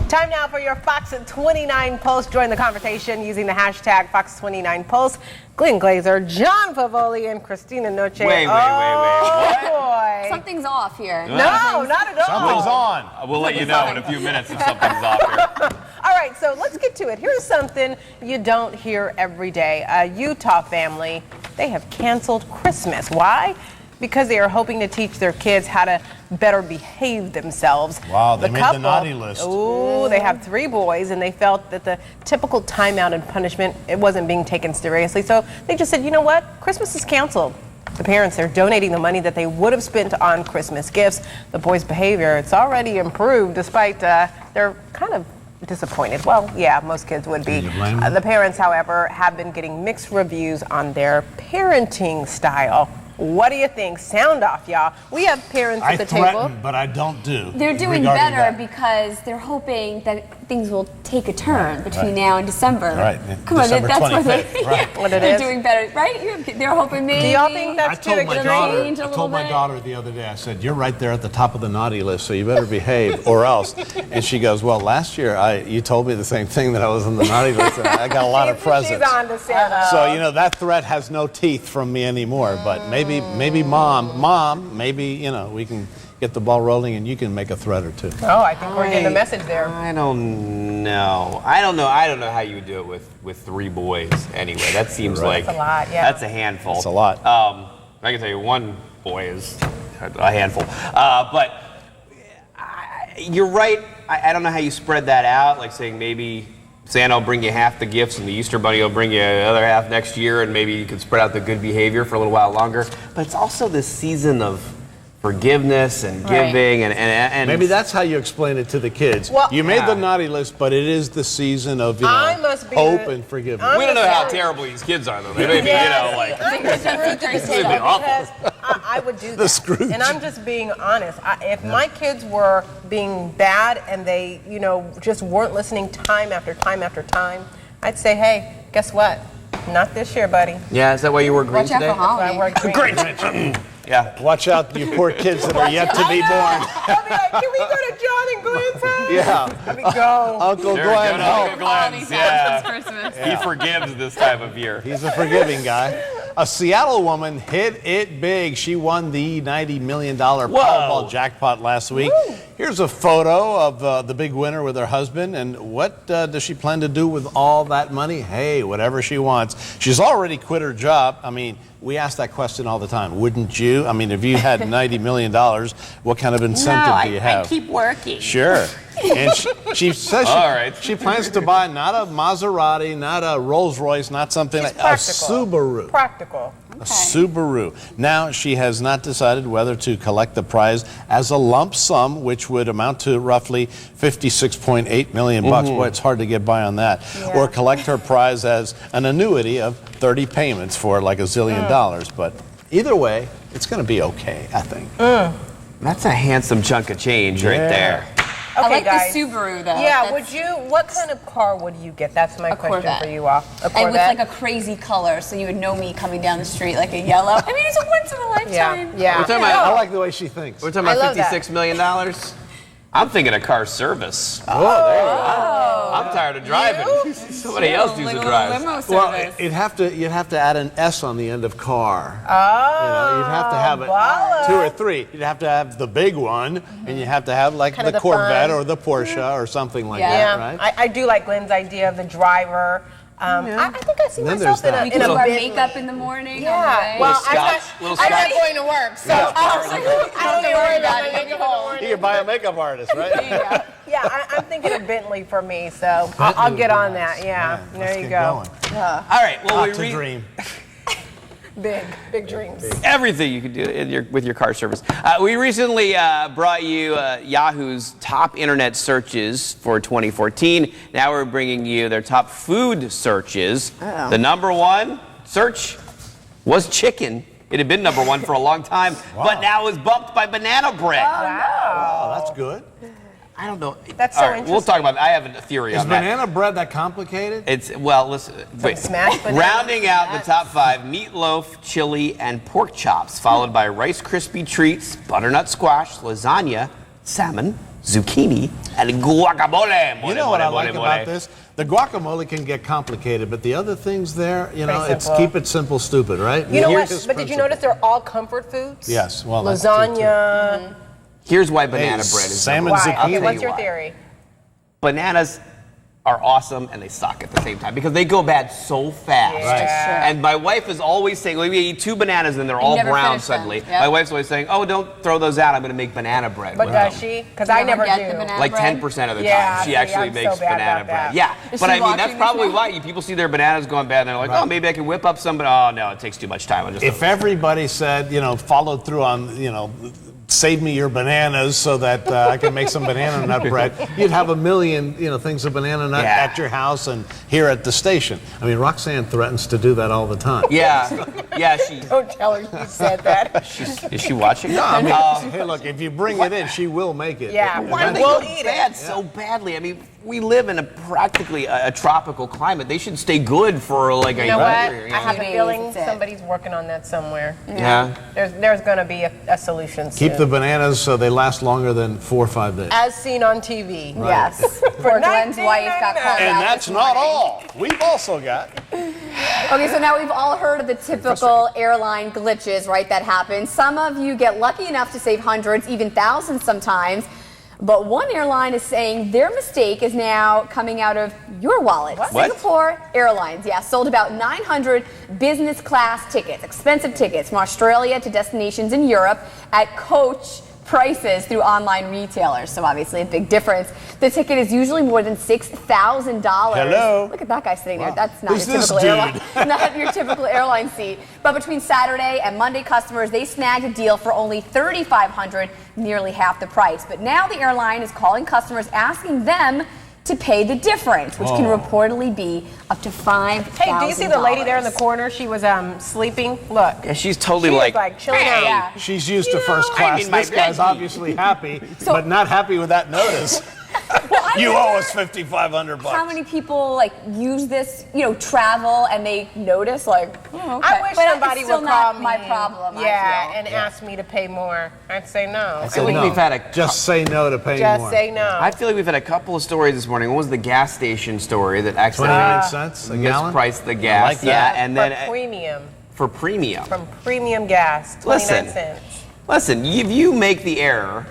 Time now for your Fox 29 Pulse. Join the conversation using the hashtag Fox 29 Pulse. Glenn Glazer, John Favoli, and Christina Noche. Wait. What? Boy. Something's off here. No, not at all. Something's on. We'll let you know in a few minutes if something's off here. All right, so let's get to it. Here's something you don't hear every day. A Utah family, they have canceled Christmas. Why? Because they are hoping to teach their kids how to better behave themselves. Wow, they made the naughty list. Ooh, they have 3 boys, and they felt that the typical timeout and punishment, it wasn't being taken seriously. So they just said, you know what? Christmas is canceled. The parents are donating the money that they would have spent on Christmas gifts. The boys' behavior, it's already improved despite they're kind of disappointed. Well, yeah, most kids would be. The parents, however, have been getting mixed reviews on their parenting style. What do you think? Sound off, y'all. We have parents at the table. I threaten, but I don't do. They're doing better because they're hoping that things will take a turn between now and December. Right. Come on, that's what they're doing better, right? They're hoping maybe. Do y'all think that's I change told my daughter the other day, I said, you're right there at the top of the naughty list, so you better behave or else. And she goes, well, last year you told me the same thing, that I was on the naughty list, and I got a lot of presents. She's on to Santa. So, you know, that threat has no teeth from me anymore, but maybe mom, maybe, you know, we can get the ball rolling and you can make a threat or two. Oh, I think we're getting a message there. I don't know. I don't know how you would do it with 3 boys anyway. That seems like That's a lot, yeah. That's a handful. That's a lot. I can tell you one boy is a handful. But you're right. I don't know how you spread that out, like saying maybe Santa will bring you half the gifts and the Easter Bunny will bring you the other half next year, and maybe you can spread out the good behavior for a little while longer. But it's also this season of forgiveness and giving, and maybe that's how you explain it to the kids. Well, you made the naughty list, but it is the season of hope and forgiveness. we don't know how terrible these kids are, though. They may be, This would be awful. I would do that. The Scrooge. And I'm just being honest. If my kids were being bad and they, just weren't listening time after time after time, I'd say, hey, guess what? Not this year, buddy. Yeah, is that why you were green today? That's why I work green. Yeah. Watch out, you poor kids that are yet to be born. I'll be like, can we go to John and Glenn's house? Yeah. Let me go. Uncle Glenn. Uncle Glenn's, yeah. Christmas. He forgives this time of year. He's a forgiving guy. A Seattle woman hit it big. She won the $90 million Powerball jackpot last week. Woo. Here's a photo of the big winner with her husband. And what does she plan to do with all that money? Hey, whatever she wants. She's already quit her job. I mean, we ask that question all the time. Wouldn't you? I mean, if you had $90 million, what kind of incentive do you have? I keep working. Sure. And she says she plans to buy not a Maserati, not a Rolls Royce, not something like a Subaru. Practical. A Subaru. Now, she has not decided whether to collect the prize as a lump sum, which would amount to roughly $56.8 million bucks. Boy, it's hard to get by on that. Yeah. Or collect her prize as an annuity of 30 payments for like $1 zillion. But either way, it's going to be okay, I think. That's a handsome chunk of change right there. Okay, I like guys. the Subaru, though. Yeah, what kind of car would you get? That's my question Corvette. for you all. A Corvette? And with like a crazy color, so you would know me coming down the street like a yellow. I mean, it's a once in a lifetime. Yeah. We're talking about, I like the way she thinks. we're talking about $56 million? I'm thinking of car service. Oh, there you go. I'm tired of driving. Somebody else needs to drive. Well, you'd have to add an S on the end of car. Oh, you'd have to have it 2 or 3. You'd have to have the big one, and you have to have like the Corvette or the Porsche or something like that, right? I do like Glenn's idea of the driver. I think I see myself in a wear Bentley. makeup in the morning. Yeah. Well, I'm not going to work, so I don't need to worry about it. You can buy a makeup artist, right? Yeah, I'm thinking of Bentley for me, so I'll get on that. Yeah, there you go. All right. Well, dream. Big dreams. Everything you can do with your car service. We recently brought you Yahoo's top internet searches for 2014. Now we're bringing you their top food searches. Oh. The #1 search was chicken. It had been #1 for a long time, but now is bumped by banana bread. Oh, no. Wow, that's good. I don't know. That's so interesting. We'll talk about it. I have a theory on that. Is banana bread that complicated? Listen. Wait. Rounding out the top 5, meatloaf, chili, and pork chops, followed by Rice Krispie treats, butternut squash, lasagna, salmon, zucchini, and guacamole. You know what I like about this? The guacamole can get complicated, but the other things there, you know, it's keep it simple, stupid, right? You know Here's what? his But did you principle. notice they're all comfort foods? Yes, well, that's true, lasagna. Here's why banana Hey, bread is salmon number one. zucchini. I'll Okay, tell what's you your why. theory? Bananas are awesome and they suck at the same time because they go bad so fast. Yeah. And my wife is always saying, we eat 2 bananas and they're all never brown finish them. suddenly. Yep. My wife's always saying, oh, don't throw those out. I'm going to make banana bread. But with does them. she? Because I never get the do. banana Like bread? 10% of the Yeah, time, she see, actually I'm makes so bad banana about bread. that. Yeah, Is but she I mean, that's watching this probably now? why people see their bananas going bad and they're like, oh, maybe I can whip up some, but oh, no, it takes too much time. I'll just If everybody said, you know, followed through on, you know, save me your bananas so that I can make some banana nut bread, you'd have a million, you know, things of banana nut Yeah. at your house and here at the station. I mean, Roxanne threatens to do that all the time. yeah, she. Don't tell her you said that. Is she watching? No, I mean, hey, look, if you bring it in, she will make it. Yeah, Why do they We'll go eat it. bad so badly? I mean, we live in a practically a tropical climate. They should stay good for like a You know what? year. I have a Days, feeling that's it. somebody's working on that somewhere. Yeah. There's going to be a solution soon. Keep the bananas so they last longer than 4 or 5 days. As seen on TV. Yes. Poor Glenn's wife got called And out that's this not morning. all. We've also got. Okay, so now we've all heard of the typical airline glitches, right, that happen. Some of you get lucky enough to save hundreds, even thousands sometimes. But one airline is saying their mistake is now coming out of your wallet. What? Singapore Airlines, sold about 900 business class tickets, expensive tickets from Australia to destinations in Europe at coach prices through online retailers. So obviously a big difference. The ticket is usually more than $6,000. Hello. Look at that guy sitting there. Wow. That's not Who's your this typical dude? airline. Not your typical airline seat. But between Saturday and Monday, customers, they snagged a deal for only $3,500, nearly half the price. But now the airline is calling customers, asking them to pay the difference, which can reportedly be up to $5,000. Hey, do you see the lady there in the corner? She was sleeping. Look. Yeah, she's totally She is like, like chilling hey, out. Yeah. She's used to first I class. need my This guy's veggie. obviously happy, but not happy with that notice. You owe us $5,500. How many people use this, travel and they notice okay. I wish But somebody it's still would call not me. my problem. Yeah, I feel. and ask me to pay more. I'd say no. I feel like we've had a Just say no to paying Just more. say no. I feel like we've had a couple of stories this morning. One was the gas station story that actually 29 cents a gallon? mispriced the gas. I like that. Yeah, and for then premium. for premium. From premium gas, 29 cents. Listen, if you make the error,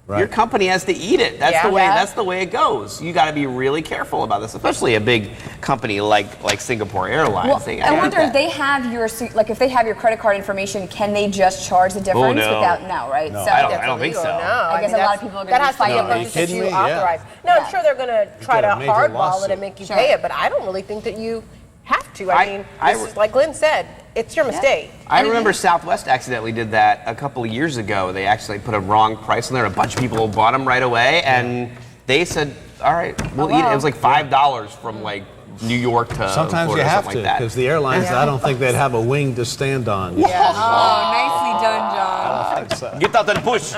Right. your company has to eat it. That's Yeah. the way. Yeah. That's the way it goes. You got to be really careful about this, especially a big company like Singapore Airlines. Well, They I gotta wonder get if they have your if they have your credit card information, can they just charge the difference no. without right? No, So I don't That's think illegal. so. No, I guess mean, a lot that's- of people are gonna that be has to be fighting a over it. purchase that Kidding you me? Yeah. authorize. No, Yeah. I'm sure they're going to try Get a to major hardball it lawsuit. and make you Sure. pay it, but I don't really think that you have to. I mean, I- this is like Glenn said, it's your mistake. I remember Southwest accidentally did that a couple of years ago. They actually put a wrong price on there. A bunch of people bought them right away, and they said, "All right, we'll eat it." It was like $5 from like New York to Sometimes Florida, you have something to, like that. because the airlines, I don't think they'd have a wing to stand on. Oh, nicely done, John. Get out and push.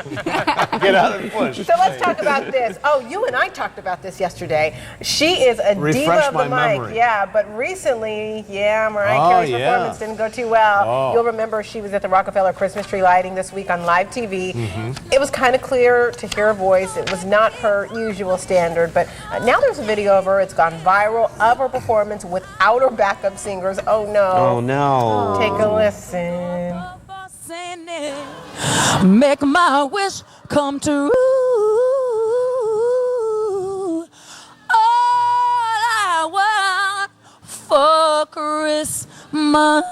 Get out and push. So let's talk about this. Oh, you and I talked about this yesterday. She is a Refresh diva of the my mic. memory. Yeah, but recently, Mariah Oh, Carey's yeah. performance didn't go too well. Oh. You'll remember she was at the Rockefeller Christmas tree lighting this week on live TV. Mm-hmm. It was kind of clear to hear her voice. It was not her usual standard, but now there's a video of her. It's gone viral of her performance without her backup singers. Oh no. Oh no. Take a listen. Make my wish come true. All I want for Christmas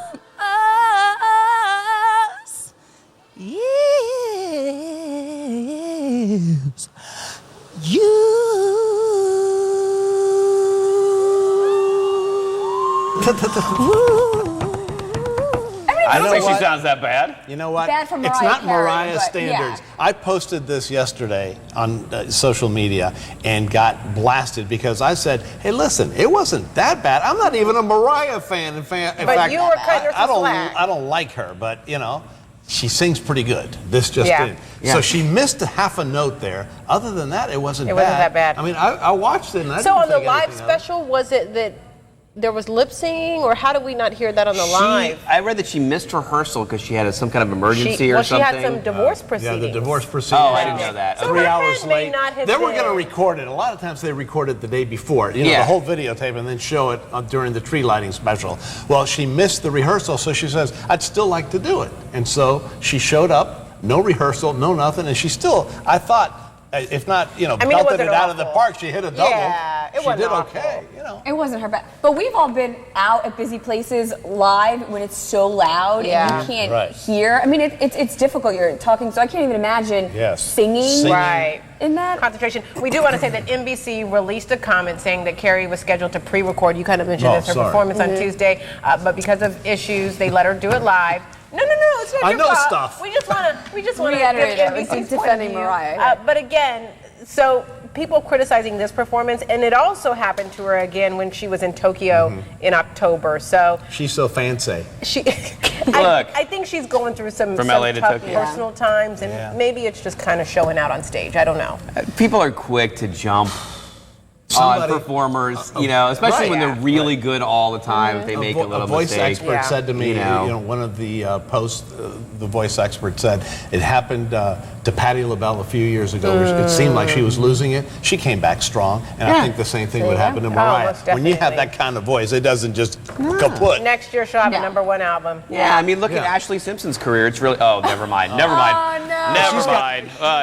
is I don't think what? she sounds that bad. You know what? Bad for It's Mariah not Carey, Mariah but standards. yeah. I posted this yesterday on social media and got blasted because I said, "Hey, listen, it wasn't that bad. I'm not even a Mariah fan. In fact, you were cutting her I some don't, slack. I don't like her, but she sings pretty good. This just Yeah. did. Yeah. So she missed a half a note there. Other than that, it wasn't bad. It wasn't that bad. I mean, I watched it and I So didn't on the think live anything of it. special, was it that there was lip singing, or how did we not hear that on the live? I read that she missed rehearsal because she had some kind of emergency or something. She had some divorce proceedings. Yeah, the divorce proceedings. Oh, I didn't know that. So Okay. 3 her hours head may late. not have They were going to been- record it. A lot of times they record it the day before, you know, Yeah. the whole videotape, and then show it during the tree lighting special. Well, she missed the rehearsal, so she says, I'd still like to do it. And so she showed up, no rehearsal, no nothing, and she still, I thought, if not, you know, I mean, it belted wasn't it out of the awful. park, she hit a double. Yeah, it she wasn't did awful. okay, you know. It wasn't her bad. But we've all been out at busy places live when it's so loud Yeah. and you can't Right. hear. I mean, it's difficult. You're talking, so I can't even imagine Yes. singing. Right. In that. Concentration. We do want to say that NBC released a comment saying that Carrie was scheduled to pre-record. You kind of mentioned Oh, this, her sorry. performance on Tuesday, but because of issues, they let her do it live. No, it's not I your know fault. stuff. We just want to Reiterate give it. We're NBC's defending point of view. Mariah. But again, so people criticizing this performance, and it also happened to her again when she was in Tokyo in October. So She's so fancy. she, Look. I think she's going through some From LA to tough Tokyo. personal times, and Yeah. maybe it's just kind of showing out on stage. I don't know. People are quick to jump Somebody- on performers, you know, especially right. when they're really good all the time. If they make a little voice mistake. expert Yeah. said to me, You know. one of the posts, the voice expert said it happened to Patti LaBelle a few years ago. Where it seemed like she was losing it. She came back strong, and I think the same thing would happen to Mariah. most When you have definitely. that kind of voice, it doesn't just kaput. Next year she'll have Yeah. a #1 album. Yeah, I mean, look at Yeah. Ashley Simpson's career. It's really. Oh, never mind. Never mind. Oh, no. Never mind.